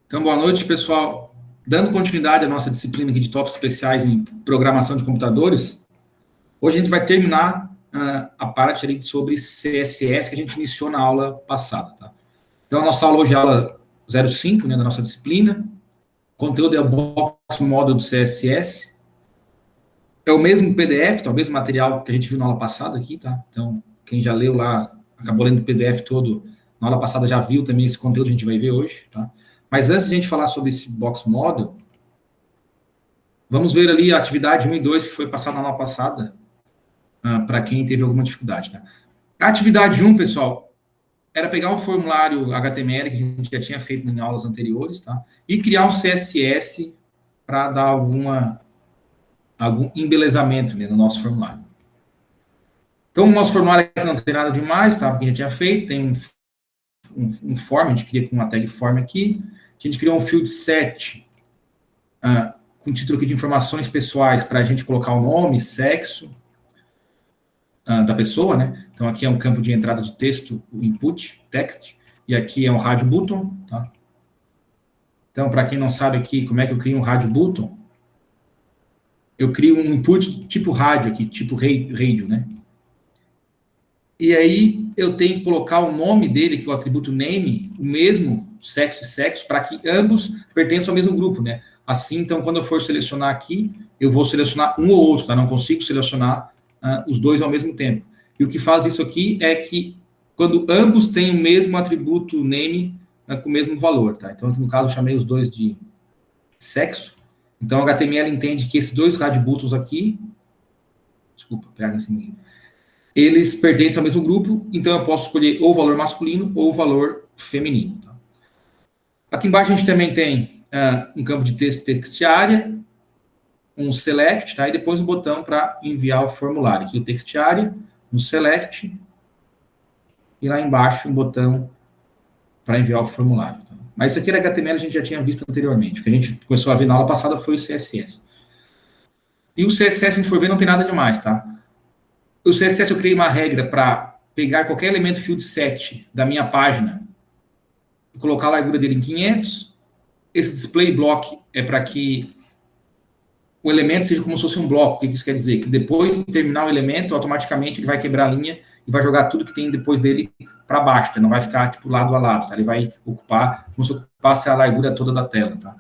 Então, boa noite, pessoal. Dando continuidade à nossa disciplina aqui de tópicos especiais em programação de computadores, hoje a gente vai terminar a parte ali sobre CSS que a gente iniciou na aula passada, tá? Então, a nossa aula hoje é a aula 05, né, da nossa disciplina. O conteúdo é o box model do CSS. É o mesmo PDF, tá? O mesmo material que a gente viu na aula passada aqui, tá? Então, quem já leu lá, acabou lendo o PDF todo, na aula passada já viu também esse conteúdo que a gente vai ver hoje, tá? Mas antes de a gente falar sobre esse box model, vamos ver ali a atividade 1 e 2 que foi passada na aula passada, para quem teve alguma dificuldade, tá? A atividade 1, pessoal, era pegar um formulário HTML que a gente já tinha feito em aulas anteriores, tá? E criar um CSS para dar algum embelezamento, né, no nosso formulário. Então, o nosso formulário aqui não tem nada demais, tá? Porque a gente já tinha feito, tem um form, a gente cria com uma tag form aqui, a gente criou um field set com título aqui de informações pessoais para a gente colocar o nome, sexo da pessoa, né? Então, aqui é um campo de entrada de texto, o input, text, e aqui é um radio button, tá? Então, para quem não sabe aqui como é que eu crio um radio button, eu crio um input tipo rádio aqui, tipo radio, né? E aí eu tenho que colocar o nome dele, que é o atributo name, o mesmo, sexo e sexo, para que ambos pertençam ao mesmo grupo, né? Assim, então, quando eu for selecionar aqui, eu vou selecionar um ou outro, tá? Não consigo selecionar os dois ao mesmo tempo. E o que faz isso aqui é que, quando ambos têm o mesmo atributo name, com o mesmo valor, tá? Então, aqui no caso, eu chamei os dois de sexo. Então, o HTML entende que esses dois radbuttons aqui, desculpa, pega assim, eles pertencem ao mesmo grupo, então eu posso escolher ou o valor masculino ou o valor feminino. Tá? Aqui embaixo a gente também tem um campo de texto, text area, um select, tá? E depois um botão para enviar o formulário. Aqui o text area, um select, e lá embaixo um botão para enviar o formulário. Tá? Mas isso aqui era HTML, a gente já tinha visto anteriormente. O que a gente começou a ver na aula passada foi o CSS. E o CSS, se a gente for ver, não tem nada demais, tá? O CSS eu criei uma regra para pegar qualquer elemento field set da minha página e colocar a largura dele em 500. Esse display block é para que o elemento seja como se fosse um bloco. O que isso quer dizer? Que depois de terminar o elemento, automaticamente ele vai quebrar a linha e vai jogar tudo que tem depois dele para baixo. Tá? Não vai ficar tipo lado a lado. Tá? Ele vai ocupar como se ocupasse a largura toda da tela. Tá?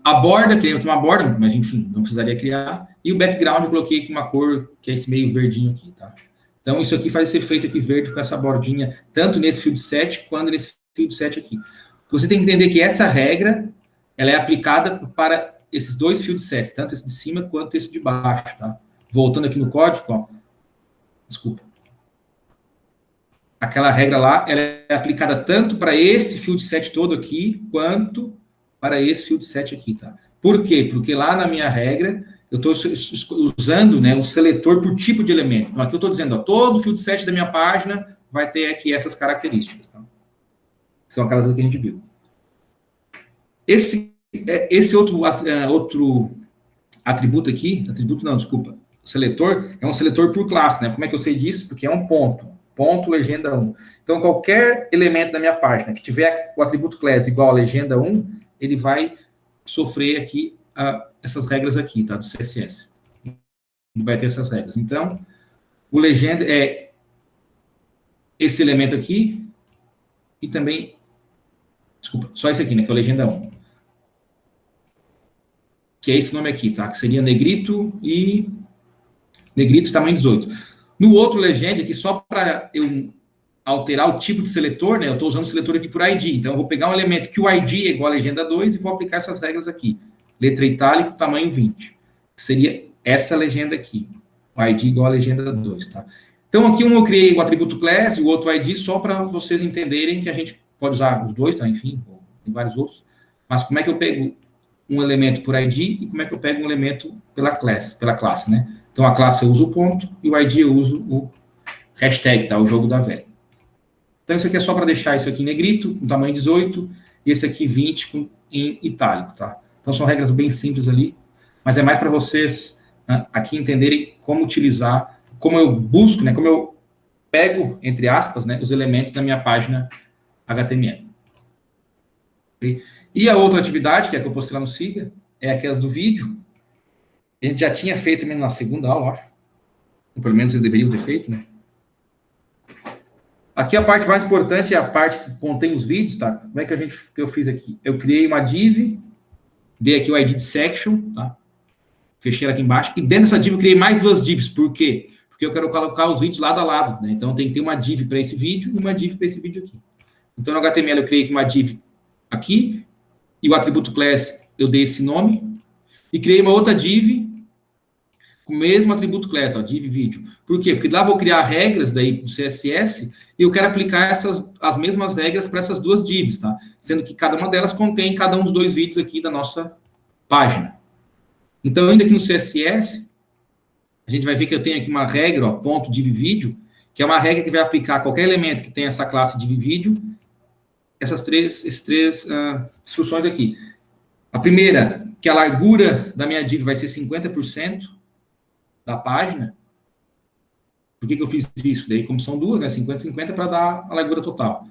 A borda, criei aqui uma borda, mas enfim, não precisaria criar. E o background eu coloquei aqui uma cor, que é esse meio verdinho aqui, tá? Então, isso aqui faz ser feito aqui verde com essa bordinha, tanto nesse field set, quanto nesse field set aqui. Você tem que entender que essa regra, ela é aplicada para esses dois field sets, tanto esse de cima quanto esse de baixo, tá? Voltando aqui no código, ó. Desculpa. Aquela regra lá, ela é aplicada tanto para esse field set todo aqui, quanto para esse field set aqui, tá? Por quê? Porque lá na minha regra, eu estou usando, né, o seletor por tipo de elemento. Então, aqui eu estou dizendo, ó, todo field set da minha página vai ter aqui essas características. Tá? São aquelas que a gente viu. Esse outro atributo aqui, seletor, é um seletor por classe, né? Como é que eu sei disso? Porque é um ponto legenda 1. Então, qualquer elemento da minha página que tiver o atributo class igual a legenda 1, ele vai sofrer aqui essas regras aqui, tá? Do CSS. Ele vai ter essas regras. Então, o legenda é esse elemento aqui e também, desculpa, só esse aqui, né? Que é o legenda 1. Que é esse nome aqui, tá? Que seria negrito e negrito tamanho 18. No outro legenda aqui, só para eu alterar o tipo de seletor, né? Eu estou usando o seletor aqui por ID. Então, eu vou pegar um elemento que o ID é igual a legenda 2 e vou aplicar essas regras aqui. Letra itálico, tamanho 20. Que seria essa legenda aqui. O ID igual a legenda 2, tá? Então, aqui eu criei o atributo class e o outro ID só para vocês entenderem que a gente pode usar os dois, tá? Enfim, tem vários outros. Mas como é que eu pego um elemento por ID e como é que eu pego um elemento pela classe, né? Então, a classe eu uso o ponto e o ID eu uso o hashtag, tá? O jogo da velha. Então, isso aqui é só para deixar isso aqui em negrito, com tamanho 18, e esse aqui 20 em itálico, tá? Então, são regras bem simples ali, mas é mais para vocês aqui entenderem como utilizar, como eu busco, né? Como eu pego, entre aspas, né, os elementos da minha página HTML. Okay? E a outra atividade, que é a que eu postei lá no Siga, é aquela do vídeo. A gente já tinha feito também na segunda aula, acho. Ou pelo menos vocês deveriam ter feito, né? Aqui a parte mais importante é a parte que contém os vídeos, tá? Como é que eu fiz aqui? Eu criei uma div, dei aqui o ID de section, tá? Fechei ela aqui embaixo. E dentro dessa div eu criei mais duas divs. Por quê? Porque eu quero colocar os vídeos lado a lado, né? Então tem que ter uma div para esse vídeo e uma div para esse vídeo aqui. Então no HTML eu criei aqui uma div aqui, e o atributo class eu dei esse nome, e criei uma outra div com o mesmo atributo class, ó, div vídeo. Por quê? Porque lá eu vou criar regras daí do CSS e eu quero aplicar as mesmas regras para essas duas divs, tá? Sendo que cada uma delas contém cada um dos dois vídeos aqui da nossa página. Então, ainda aqui no CSS, a gente vai ver que eu tenho aqui uma regra, ó, ponto div vídeo, que é uma regra que vai aplicar qualquer elemento que tenha essa classe div vídeo, essas três instruções aqui. A primeira, que a largura da minha div vai ser 50% da página. Por que eu fiz isso? Daí, como são duas, né, 50 e 50 para dar a largura total.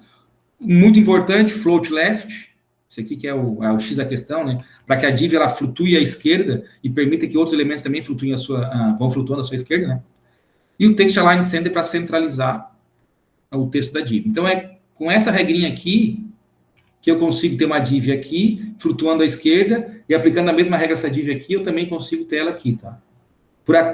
Muito importante, float left, isso aqui que é o X da questão, né, para que a div ela flutue à esquerda e permita que outros elementos também flutuem vão flutuando à sua esquerda, né? E o text align center para centralizar o texto da div. Então, é com essa regrinha aqui que eu consigo ter uma div aqui, flutuando à esquerda, e aplicando a mesma regra essa div aqui, eu também consigo ter ela aqui, tá?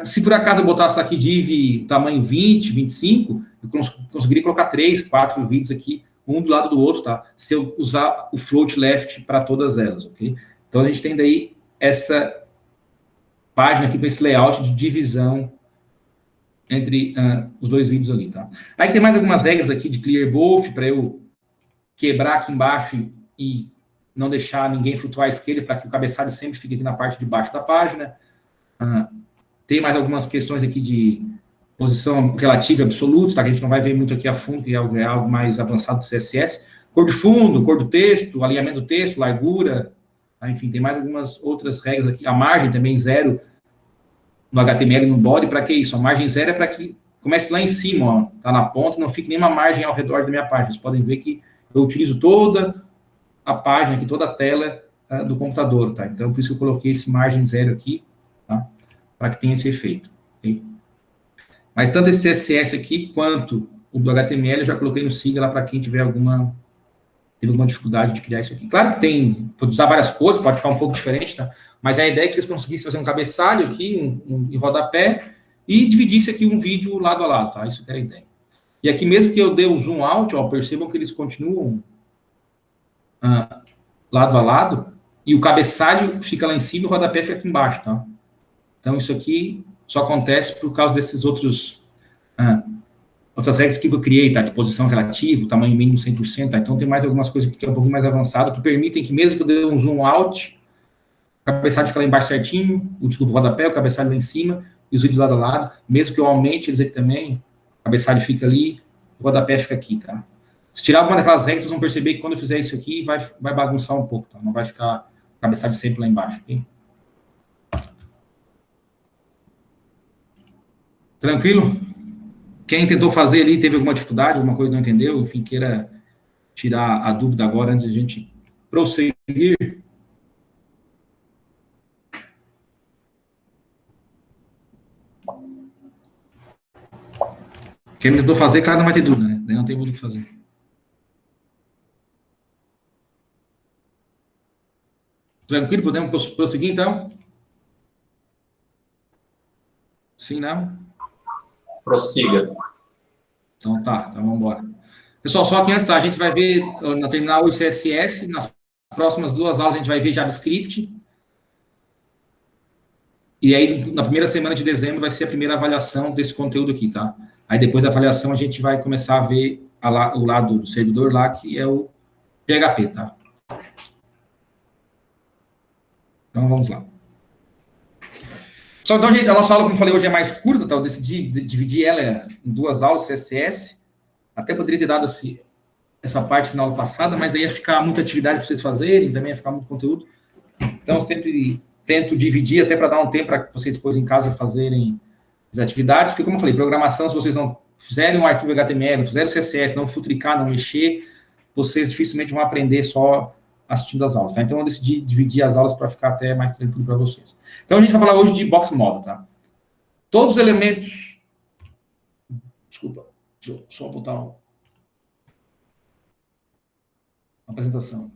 Se por acaso eu botasse aqui div tamanho 20, 25, eu conseguiria colocar 3, 4 vídeos aqui, um do lado do outro, tá? Se eu usar o float left para todas elas, ok? Então, a gente tem daí essa página aqui com esse layout de divisão entre os dois vídeos ali, tá? Aí tem mais algumas regras aqui de clear both, para eu quebrar aqui embaixo e não deixar ninguém flutuar à esquerda, para que o cabeçalho sempre fique aqui na parte de baixo da página. Tem mais algumas questões aqui de posição relativa e absoluta, tá? Que a gente não vai ver muito aqui a fundo, que é algo mais avançado do CSS. Cor de fundo, cor do texto, alinhamento do texto, largura, tá? Enfim, tem mais algumas outras regras aqui. A margem também 0 no HTML e no body, para que isso? A margem 0 é para que comece lá em cima, ó, tá na ponta, não fique nenhuma margem ao redor da minha página. Vocês podem ver que eu utilizo toda a página aqui, toda a tela do computador, tá? Então, por isso eu coloquei esse margem 0 aqui, tá? Para que tenha esse efeito. Okay? Mas tanto esse CSS aqui, quanto o do HTML, eu já coloquei no Siga lá para quem teve alguma dificuldade de criar isso aqui. Claro que pode usar várias cores, pode ficar um pouco diferente, tá? Mas a ideia é que vocês conseguissem fazer um cabeçalho aqui, em rodapé, e dividisse aqui um vídeo lado a lado, tá? Isso que era a ideia. E aqui mesmo que eu dê um zoom out, ó, percebam que eles continuam lado a lado, e o cabeçalho fica lá em cima e o rodapé fica aqui embaixo, tá? Então, isso aqui só acontece por causa desses outras regras que eu criei, tá? De posição relativa, tamanho mínimo 100%, tá? Então, tem mais algumas coisas que é um pouco mais avançado, que permitem que, mesmo que eu dê um zoom out, o cabeçalho fica lá embaixo certinho, o rodapé, o cabeçalho lá em cima, e os vídeos lado a lado. Mesmo que eu aumente eles aqui também, o cabeçalho fica ali, o rodapé fica aqui, tá? Se tirar alguma daquelas regras, vocês vão perceber que quando eu fizer isso aqui, vai bagunçar um pouco, tá? Não vai ficar o cabeçalho sempre lá embaixo, ok? Tranquilo? Quem tentou fazer ali, teve alguma dificuldade, alguma coisa não entendeu, enfim, queira tirar a dúvida agora antes de a gente prosseguir. Quem tentou fazer, claro, não vai ter dúvida, né? Daí não tem muito o que fazer. Tranquilo? Podemos prosseguir, então? Sim, não? Prossiga. Então tá, então vamos embora. Pessoal, só que antes, tá? A gente vai ver, na terminal, o CSS, nas próximas 2 aulas a gente vai ver JavaScript, e aí na primeira semana de dezembro vai ser a primeira avaliação desse conteúdo aqui, tá? Aí depois da avaliação a gente vai começar a ver o lado do servidor lá, que é o PHP, tá? Então vamos lá. Só então, a nossa aula, como eu falei, hoje é mais curta, tá? Eu decidi dividir ela em 2 aulas CSS. Até poderia ter dado essa parte na aula passada, mas daí ia ficar muita atividade para vocês fazerem, também ia ficar muito conteúdo. Então, eu sempre tento dividir, até para dar um tempo para vocês depois em casa fazerem as atividades, porque, como eu falei, programação, se vocês não fizerem um arquivo HTML, fizerem CSS, não futricar, não mexer, vocês dificilmente vão aprender só assistindo as aulas, tá? Então, eu decidi dividir as aulas para ficar até mais tranquilo para vocês. Então, a gente vai falar hoje de box model, tá? Todos os elementos... Desculpa, deixa eu só botar uma apresentação.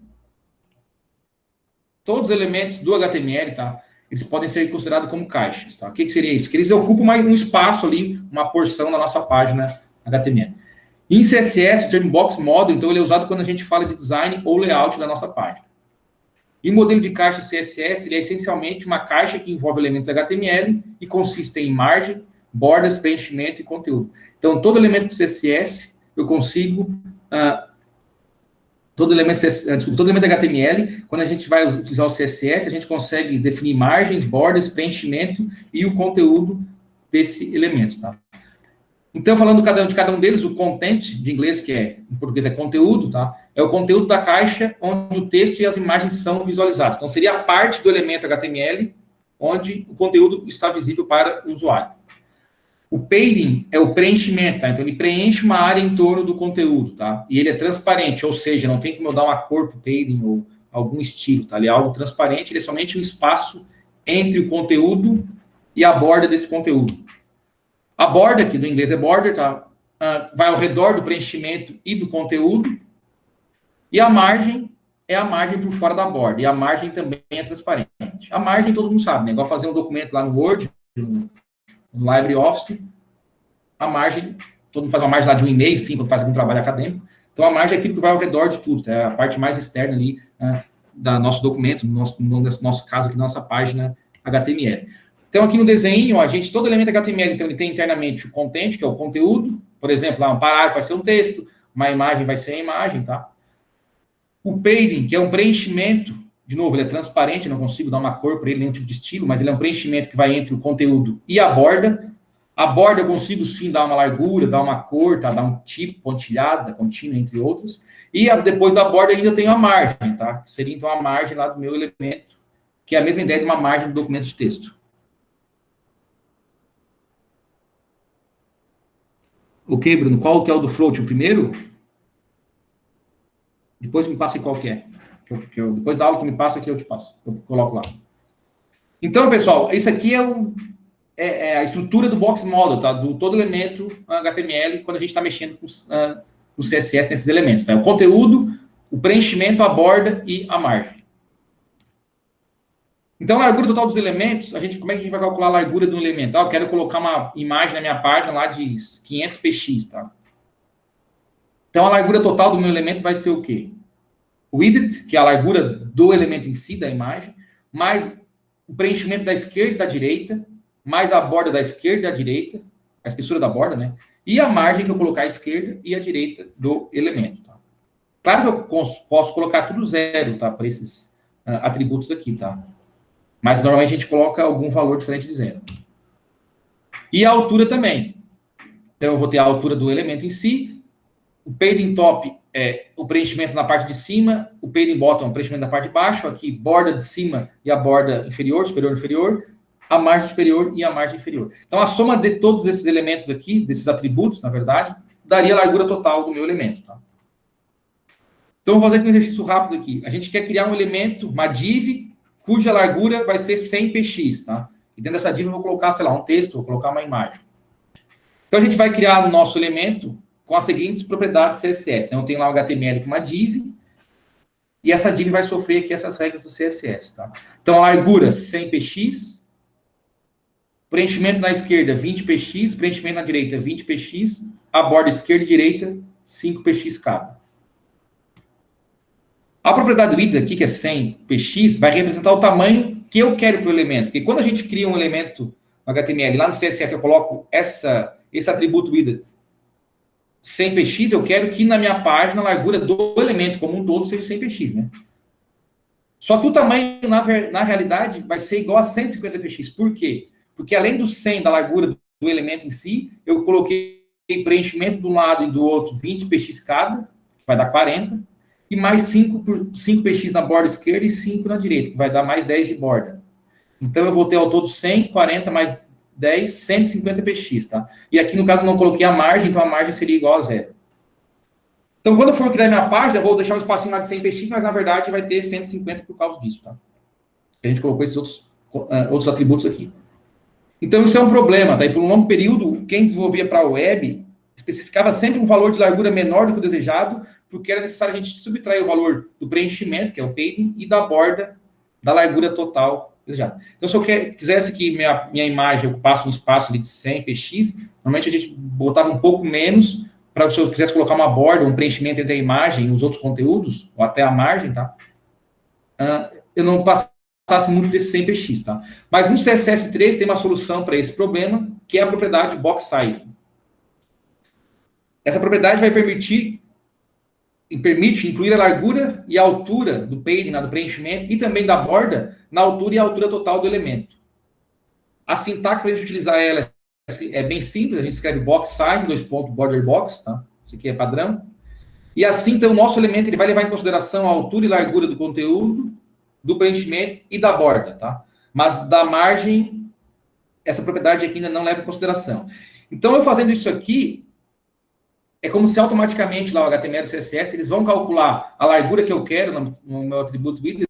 Todos os elementos do HTML, tá? Eles podem ser considerados como caixas, tá? O que seria isso? Que eles ocupam mais um espaço ali, uma porção da nossa página HTML. Em CSS, o termo box model, então, ele é usado quando a gente fala de design ou layout da nossa página. E o modelo de caixa CSS, ele é essencialmente uma caixa que envolve elementos HTML e consiste em imagem, bordas, preenchimento e conteúdo. Então, todo elemento de CSS, eu consigo... todo elemento HTML, quando a gente vai utilizar o CSS, a gente consegue definir imagens, bordas, preenchimento e o conteúdo desse elemento, tá? Então, falando de cada um deles, o content, de inglês, que em português é conteúdo, tá? É o conteúdo da caixa onde o texto e as imagens são visualizados. Então, seria a parte do elemento HTML onde o conteúdo está visível para o usuário. O padding é o preenchimento, tá? Então, ele preenche uma área em torno do conteúdo, tá? E ele é transparente, ou seja, não tem como eu dar uma cor para o padding ou algum estilo, tá? Ele é algo transparente, ele é somente um espaço entre o conteúdo e a borda desse conteúdo. A borda, aqui do inglês é border, tá? Vai ao redor do preenchimento e do conteúdo. E a margem é a margem por fora da borda. E a margem também é transparente. A margem todo mundo sabe, né? Igual fazer um documento lá no Word, no LibreOffice. A margem, todo mundo faz uma margem lá de um e-mail, enfim, quando faz algum trabalho acadêmico. Então, a margem é aquilo que vai ao redor de tudo, tá? É a parte mais externa ali do nosso documento, no nosso caso aqui, nossa página HTML. Então, aqui no desenho, todo elemento HTML, então, ele tem internamente o content, que é o conteúdo. Por exemplo, lá um parágrafo vai ser um texto, uma imagem vai ser a imagem, tá? O padding, que é um preenchimento, de novo, ele é transparente, não consigo dar uma cor para ele, nenhum tipo de estilo, mas ele é um preenchimento que vai entre o conteúdo e a borda. A borda eu consigo, sim, dar uma largura, dar uma cor, tá? Dar um tipo, pontilhada, contínua, entre outros. E depois da borda ainda eu tenho a margem, tá? Que seria, então, a margem lá do meu elemento, que é a mesma ideia de uma margem do documento de texto. Ok, Bruno, qual que é o do float? O primeiro? Depois me passa qual que é. Depois da aula que me passa, que eu te passo. Eu coloco lá. Então, pessoal, isso aqui é a estrutura do box model, tá? Do todo elemento HTML, quando a gente está mexendo com o CSS nesses elementos. Tá? O conteúdo, o preenchimento, a borda e a margem. Então, a largura total dos elementos, como é que a gente vai calcular a largura de um elemento? Eu quero colocar uma imagem na minha página lá de 500 px, tá? Então, a largura total do meu elemento vai ser o quê? O width, que é a largura do elemento em si, da imagem, mais o preenchimento da esquerda e da direita, mais a borda da esquerda e da direita, a espessura da borda, né? E a margem que eu colocar à esquerda e à direita do elemento, tá? Claro que eu posso colocar tudo zero, tá? Para esses atributos aqui, tá? Mas, normalmente, a gente coloca algum valor diferente de zero. E a altura também. Então, eu vou ter a altura do elemento em si. O padding top é o preenchimento na parte de cima. O padding bottom é o preenchimento na parte de baixo. Aqui, borda de cima e a borda inferior, superior e inferior. A margem superior e a margem inferior. Então, a soma de todos esses elementos aqui, desses atributos, na verdade, daria a largura total do meu elemento, tá? Então, vou fazer aqui um exercício rápido aqui. A gente quer criar um elemento, uma div, cuja largura vai ser 100 px, tá? E dentro dessa div eu vou colocar, sei lá, um texto, vou colocar uma imagem. Então, a gente vai criar o nosso elemento com as seguintes propriedades CSS. Então, eu tenho lá o HTML com uma div, e essa div vai sofrer aqui essas regras do CSS, tá? Então, a largura 100 px, preenchimento na esquerda 20 px, preenchimento na direita 20 px, a borda esquerda e direita 5 px cada. A propriedade width aqui, que é 100 px, vai representar o tamanho que eu quero para o elemento. Porque quando a gente cria um elemento no HTML, lá no CSS eu coloco esse atributo width 100 px, eu quero que na minha página a largura do elemento como um todo seja 100 px, né? Só que o tamanho, na realidade, vai ser igual a 150 px. Por quê? Porque além do 100 da largura do elemento em si, eu coloquei preenchimento de um lado e do outro 20 px cada, que vai dar 40, e mais 5 px na borda esquerda e 5 na direita, que vai dar mais 10 de borda. Então, eu vou ter ao todo 100, 40 mais 10, 150 px, tá? E aqui, no caso, eu não coloquei a margem, então a margem seria igual a 0. Então, quando eu for criar minha página, eu vou deixar um espacinho lá de 100 px, mas na verdade vai ter 150 por causa disso, tá? A gente colocou esses outros atributos aqui. Então, isso é um problema, tá? E por um longo período, quem desenvolvia para a web especificava sempre um valor de largura menor do que o desejado, porque era necessário a gente subtrair o valor do preenchimento, que é o padding, e da borda da largura total desejada. Então, se eu quisesse que minha imagem ocupasse um espaço ali de 100 px, normalmente a gente botava um pouco menos, para se eu quisesse colocar uma borda, um preenchimento entre a imagem e os outros conteúdos, ou até a margem, tá? Eu não passasse muito desse 100 px, tá? Mas no CSS3 tem uma solução para esse problema, que é a propriedade box size. Essa propriedade vai permite incluir a largura e a altura do padding, do preenchimento, e também da borda, na altura e altura total do elemento. A sintaxe para a gente utilizar ela é bem simples, a gente escreve box size, border box, tá? Isso aqui é padrão. E assim, então, o nosso elemento ele vai levar em consideração a altura e largura do conteúdo, do preenchimento e da borda, tá? Mas da margem, essa propriedade aqui ainda não leva em consideração. Então, eu fazendo isso aqui, é como se automaticamente lá o HTML e o CSS, eles vão calcular a largura que eu quero no meu atributo width,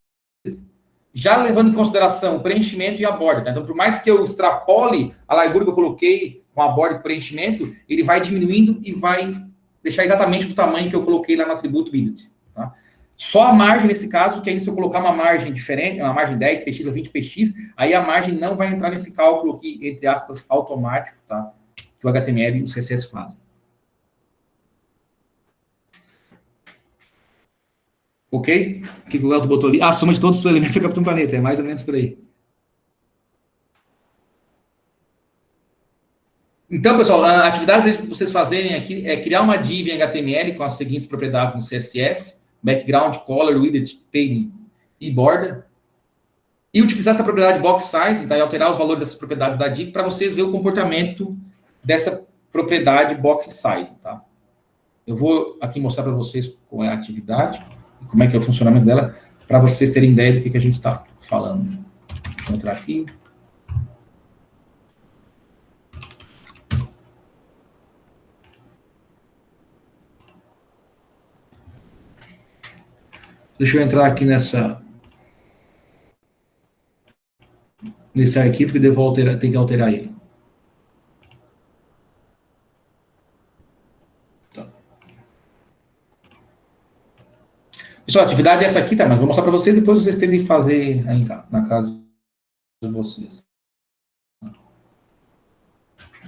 já levando em consideração o preenchimento e a borda. Tá? Então, por mais que eu extrapole a largura que eu coloquei com a borda e o preenchimento, ele vai diminuindo e vai deixar exatamente do tamanho que eu coloquei lá no atributo width. Tá? Só a margem, nesse caso, que aí se eu colocar uma margem diferente, uma margem 10 px ou 20 px, aí a margem não vai entrar nesse cálculo aqui, entre aspas, automático, tá? Que o HTML e o CSS fazem. Ok? O que o Elton botou ali? A soma de todos os elementos do Capitão Planeta. É mais ou menos por aí. Então, pessoal, a atividade que vocês fazerem aqui é criar uma div em HTML com as seguintes propriedades no CSS: background, color, width, padding e border. E utilizar essa propriedade box size, tá? E alterar os valores dessas propriedades da div para vocês verem o comportamento dessa propriedade box size, tá? Eu vou aqui mostrar para vocês qual é a atividade, como é que é o funcionamento dela, para vocês terem ideia do que a gente está falando. Deixa eu entrar aqui. Deixa eu entrar aqui nesse arquivo que eu devo ter que alterar ele. Tá. Pessoal, a atividade é essa aqui, tá? Mas vou mostrar para vocês, depois vocês terem que fazer aí na casa de vocês.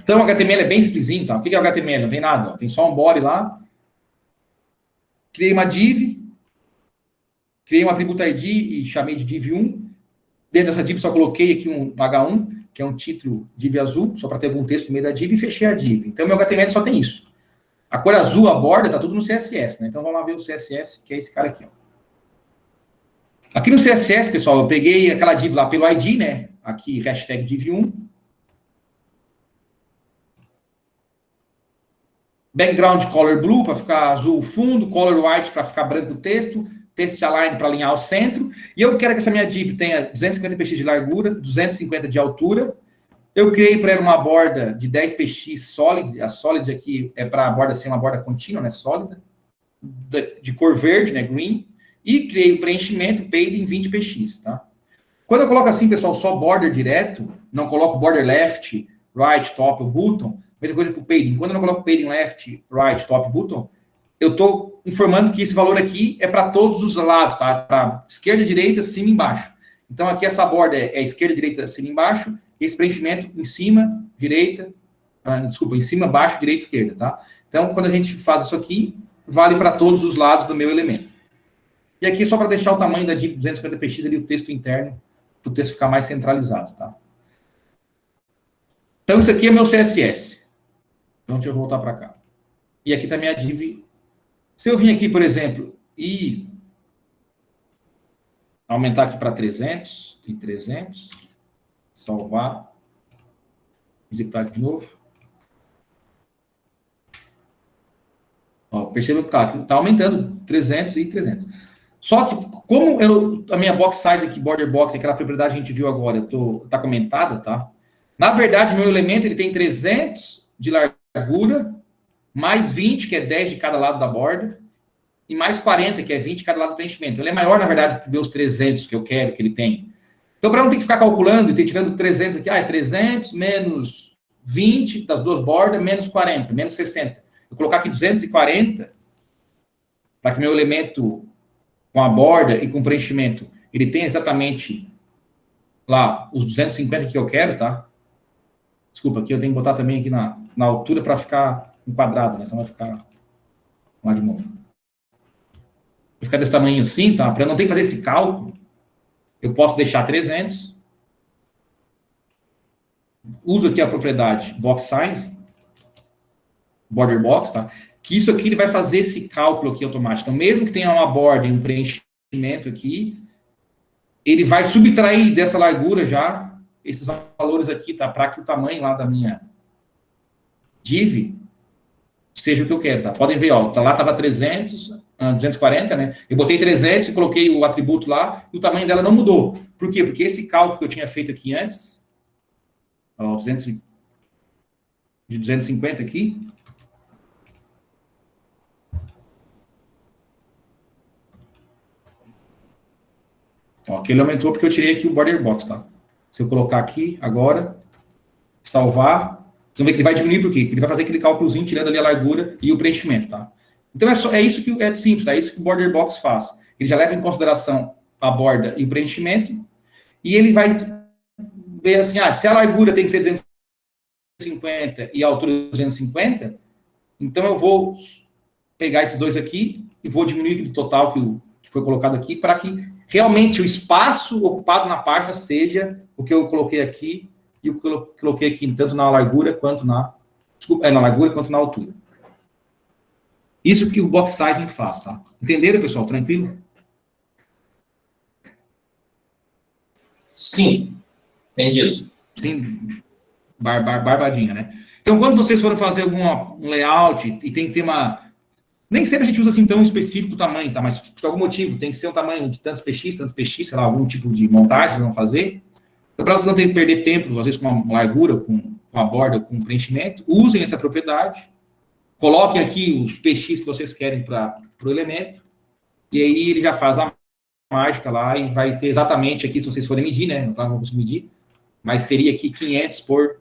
Então, o HTML é bem simplesinho, tá? O que é o HTML? Não tem nada, ó. Tem só um body lá. Criei uma div, criei um atributo ID e chamei de div1. Dentro dessa div só coloquei aqui um H1, que é um título div azul, só para ter algum texto no meio da div, e fechei a div. Então, meu HTML só tem isso. A cor azul, a borda, tá tudo no CSS, né? Então, vamos lá ver o CSS, que é esse cara aqui, ó. Aqui no CSS, pessoal, eu peguei aquela div lá pelo ID, né? Aqui, hashtag div1. Background color blue, para ficar azul o fundo. Color white, para ficar branco o texto. Text align, para alinhar ao centro. E eu quero que essa minha div tenha 250 px de largura, 250 de altura. Eu criei para ela uma borda de 10 px solid. A solid aqui é para a borda ser uma borda contínua, né? Sólida. De cor verde, né? Green. E criei o preenchimento padding 20 px, tá? Quando eu coloco assim, pessoal, só border direto, não coloco border left, right, top, button, mesma coisa para o padding. Quando eu não coloco padding left, right, top, button, eu estou informando que esse valor aqui é para todos os lados, tá? Para esquerda, direita, cima e embaixo. Então, aqui essa borda é esquerda, direita, cima e embaixo, e esse preenchimento em cima, direita, em cima, baixo, direita, esquerda, tá? Então, quando a gente faz isso aqui, vale para todos os lados do meu elemento. E aqui, só para deixar o tamanho da div 250 px ali, o texto interno, para o texto ficar mais centralizado, tá? Então, isso aqui é meu CSS. Então, deixa eu voltar para cá. E aqui está minha div. Se eu vim aqui, por exemplo, e aumentar aqui para 300 e 300, salvar, executar de novo. Ó, perceba que está aumentando 300 e 300. Só que, como a minha box size aqui, border box, aquela propriedade que a gente viu agora, está comentada, tá? Na verdade, meu elemento ele tem 300 de largura, mais 20, que é 10 de cada lado da borda, e mais 40, que é 20 de cada lado do preenchimento. Ele é maior, na verdade, que os meus 300 que eu quero que ele tenha. Então, para não ter que ficar calculando e ter tirando 300 aqui, é 300 menos 20 das duas bordas, menos 40, menos 60. Eu colocar aqui 240, para que meu elemento com a borda e com preenchimento, ele tenha exatamente lá os 250 que eu quero, tá? Desculpa, aqui eu tenho que botar também aqui na altura para ficar enquadrado, né? Senão vai ficar... Vamos lá de novo. Vai ficar desse tamanho assim, tá? Para não ter que fazer esse cálculo, eu posso deixar 300. Uso aqui a propriedade box size, border box, tá? Que isso aqui ele vai fazer esse cálculo aqui automático. Então, mesmo que tenha uma borda e um preenchimento aqui, ele vai subtrair dessa largura já esses valores aqui, tá? Para que o tamanho lá da minha div seja o que eu quero, tá? Podem ver, ó, tá lá tava 240, né? Eu botei 300 e coloquei o atributo lá e o tamanho dela não mudou. Por quê? Porque esse cálculo que eu tinha feito aqui antes, ó, 250 aqui, ó, aqui ele aumentou porque eu tirei aqui o border box, tá? Se eu colocar aqui, agora, salvar, vocês vão ver que ele vai diminuir por quê? Porque ele vai fazer aquele cálculozinho, tirando ali a largura e o preenchimento, tá? Então, é isso que é simples, tá? É isso que o border box faz. Ele já leva em consideração a borda e o preenchimento, e ele vai ver assim, se a largura tem que ser 250 e a altura 250, então eu vou pegar esses dois aqui e vou diminuir o total que foi colocado aqui, para que realmente o espaço ocupado na página seja o que eu coloquei aqui e o que eu coloquei aqui, tanto na largura quanto na largura quanto na altura. Isso que o box sizing faz, tá? Entenderam, pessoal? Tranquilo? Sim, entendido. Tem barbadinha, né? Então, quando vocês forem fazer um layout e tem que ter uma... Nem sempre a gente usa assim tão específico o tamanho, tá? Mas por algum motivo, tem que ser um tamanho de tantos px, sei lá, algum tipo de montagem que vão fazer. Então, para vocês não terem que perder tempo, às vezes com uma largura, com a borda, com um preenchimento, usem essa propriedade, coloquem aqui os px que vocês querem para o elemento, e aí ele já faz a mágica lá e vai ter exatamente aqui, se vocês forem medir, né? Não vou conseguir medir, mas teria aqui 500 por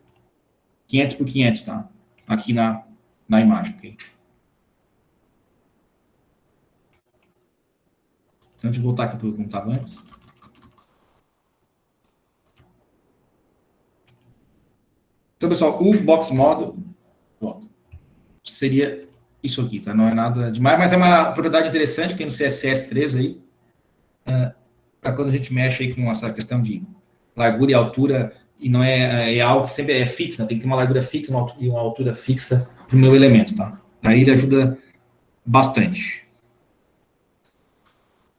500, tá? Aqui na imagem, ok? Então, deixa eu voltar aqui para como estava antes. Então, pessoal, o box model seria isso aqui, tá? Não é nada demais, mas é uma propriedade interessante que tem no CSS3 aí, para quando a gente mexe aí com essa questão de largura e altura, e não é algo que sempre é fixo, né? Tem que ter uma largura fixa e uma altura fixa para o meu elemento, tá? Aí ele ajuda bastante.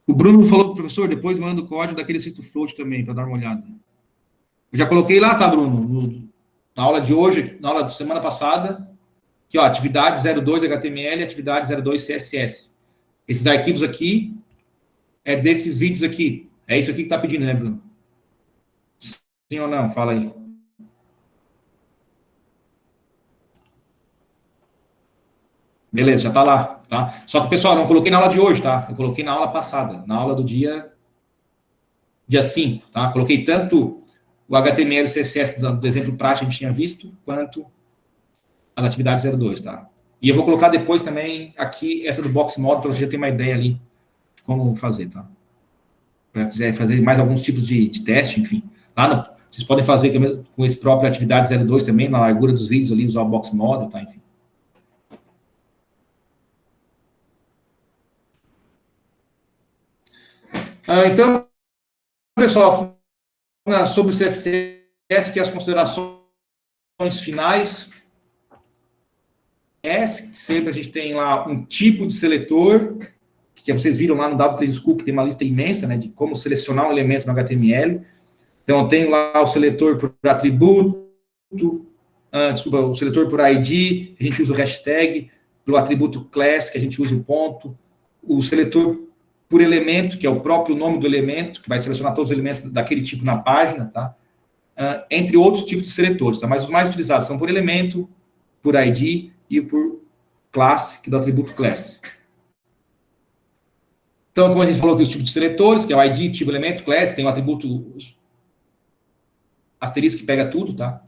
O Bruno falou para o professor, depois manda o código daquele script float também, para dar uma olhada. Eu já coloquei lá, tá, Bruno? Na aula de hoje, na aula de semana passada, aqui, ó, atividade 02 HTML, atividade 02 CSS. Esses arquivos aqui é desses vídeos aqui. É isso aqui que tá pedindo, né, Bruno? Sim ou não? Fala aí. Beleza, já tá lá, tá? Só que, pessoal, não coloquei na aula de hoje, tá? Eu coloquei na aula passada, na aula do dia 5, tá? Coloquei tanto o HTML e o CSS do exemplo prático que a gente tinha visto, quanto a atividade 02, tá? E eu vou colocar depois também aqui essa do box model, para você já ter uma ideia ali de como fazer, tá? Para quiser fazer mais alguns tipos de teste, enfim. Lá vocês podem fazer com esse próprio atividade 02 também, na largura dos vídeos ali, usar o box model, tá? Enfim. Então, pessoal, sobre o CSS, que as considerações finais. Sempre a gente tem lá um tipo de seletor, que vocês viram lá no W3School, que tem uma lista imensa, né, de como selecionar um elemento no HTML. Então, eu tenho lá o seletor por atributo, o seletor por ID, a gente usa o hashtag, pelo atributo class, que a gente usa o ponto, o seletor por elemento, que é o próprio nome do elemento, que vai selecionar todos os elementos daquele tipo na página, tá? entre outros tipos de seletores, tá? Mas os mais utilizados são por elemento, por ID e por classe, que é do atributo class. Então, como a gente falou aqui, os tipos de seletores, que é o ID, tipo, elemento, class, tem o atributo asterisco que pega tudo, tá?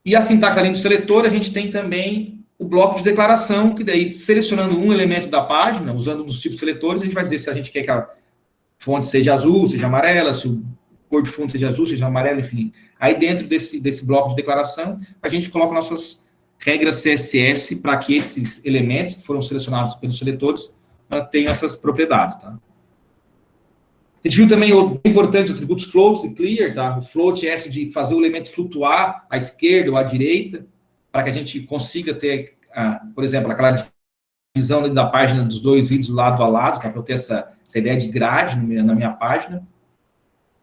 E a sintaxe, além do seletor, a gente tem também o bloco de declaração, que daí, selecionando um elemento da página, usando os tipos seletores, a gente vai dizer se a gente quer que a fonte seja azul, seja amarela, se o cor de fundo seja azul, seja amarelo, enfim. Aí, dentro desse bloco de declaração, a gente coloca nossas regras CSS para que esses elementos que foram selecionados pelos seletores tenham essas propriedades, tá? A gente viu também o importante os atributos float e clear, tá? O float é esse de fazer o elemento flutuar à esquerda ou à direita, para que a gente consiga ter, por exemplo, aquela divisão da página dos dois vídeos lado a lado, tá? Para eu ter essa ideia de grade na minha página.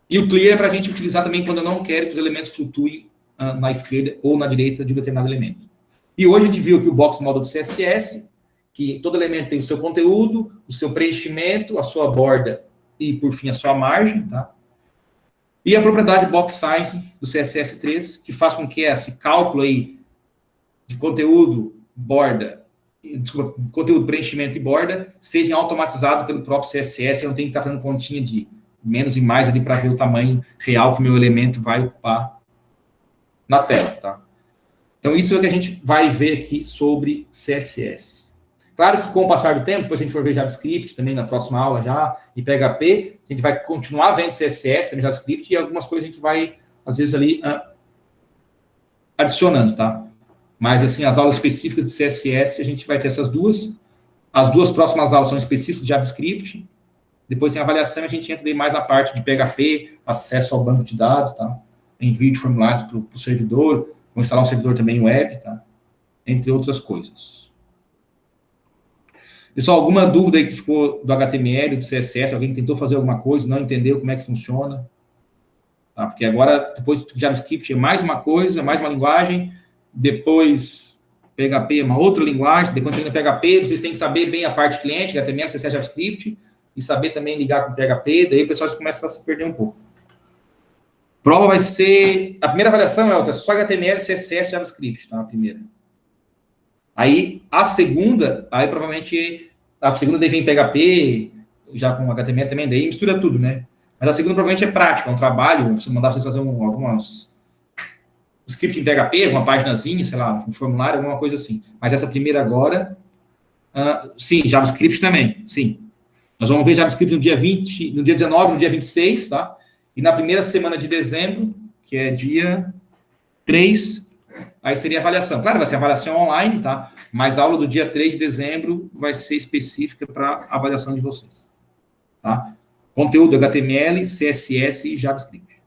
E o clear é para a gente utilizar também quando eu não quero que os elementos flutuem na esquerda ou na direita de um determinado elemento. E hoje a gente viu aqui o box model do CSS, que todo elemento tem o seu conteúdo, o seu preenchimento, a sua borda e, por fim, a sua margem, tá? E a propriedade box size do CSS3, que faz com que esse cálculo aí de conteúdo, borda, desculpa, conteúdo, preenchimento e borda, seja automatizado pelo próprio CSS, eu não tenho que estar fazendo continha de menos e mais ali para ver o tamanho real que o meu elemento vai ocupar na tela, tá? Então, isso é o que a gente vai ver aqui sobre CSS. Claro que com o passar do tempo, depois a gente for ver JavaScript também na próxima aula já, e PHP, a gente vai continuar vendo CSS, também JavaScript, e algumas coisas a gente vai, às vezes, ali adicionando, tá? Mas, assim, as aulas específicas de CSS, a gente vai ter essas duas. As duas próximas aulas são específicas de JavaScript. Depois tem avaliação, a gente entra mais na parte de PHP, acesso ao banco de dados, tá? Envio de formulários para o servidor, vou instalar um servidor também web, tá? Entre outras coisas. Pessoal, alguma dúvida aí que ficou do HTML, do CSS? Alguém tentou fazer alguma coisa, não entendeu como é que funciona? Tá? Porque agora, depois do JavaScript é mais uma coisa, mais uma linguagem, depois PHP é uma outra linguagem, depois tem PHP, vocês têm que saber bem a parte cliente, HTML, CSS, JavaScript, e saber também ligar com PHP, daí o pessoal começa a se perder um pouco. Prova vai ser... A primeira avaliação é só HTML, CSS, JavaScript, tá? A primeira. Aí, a segunda, aí provavelmente, a segunda deve vir em PHP, já com HTML também, daí mistura tudo, né? Mas a segunda provavelmente é prática, é um trabalho, você mandar vocês fazer algumas... Um script em PHP, uma paginazinha, sei lá, um formulário, alguma coisa assim. Mas essa primeira agora, sim, JavaScript também, sim. Nós vamos ver JavaScript no dia 20, no dia 19, no dia 26, tá? E na primeira semana de dezembro, que é dia 3, aí seria avaliação. Claro, vai ser avaliação online, tá? Mas a aula do dia 3 de dezembro vai ser específica para a avaliação de vocês, tá? Conteúdo HTML, CSS e JavaScript.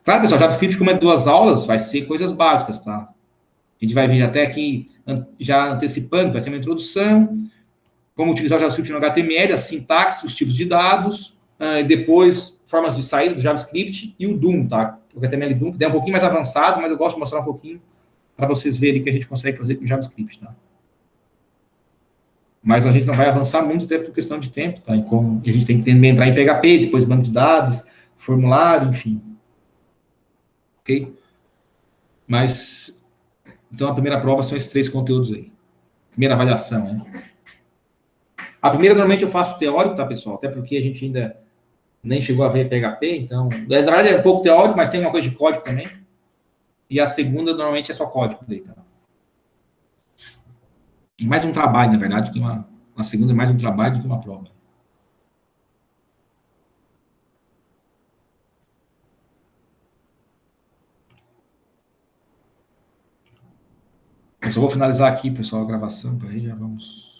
Claro, pessoal, JavaScript, como é 2 aulas, vai ser coisas básicas, tá? A gente vai ver até aqui, já antecipando, vai ser uma introdução, como utilizar o JavaScript no HTML, a sintaxe, os tipos de dados, e depois formas de saída do JavaScript e o Doom, tá? O HTML Doom, que é um pouquinho mais avançado, mas eu gosto de mostrar um pouquinho para vocês verem o que a gente consegue fazer com o JavaScript, tá? Mas a gente não vai avançar muito até por questão de tempo, tá? E como a gente tem que entrar em PHP, depois banco de dados, formulário, enfim. Ok? Mas, então a primeira prova são esses 3 conteúdos aí. Primeira avaliação, né? A primeira, normalmente, eu faço teórico, tá, pessoal? Até porque a gente ainda nem chegou a ver PHP, então... Na verdade, é um pouco teórico, mas tem uma coisa de código também. E a segunda, normalmente, é só código daí, tá? E mais um trabalho, na verdade, que a segunda é mais um trabalho do que uma prova. Eu só vou finalizar aqui, pessoal, a gravação, para aí já vamos...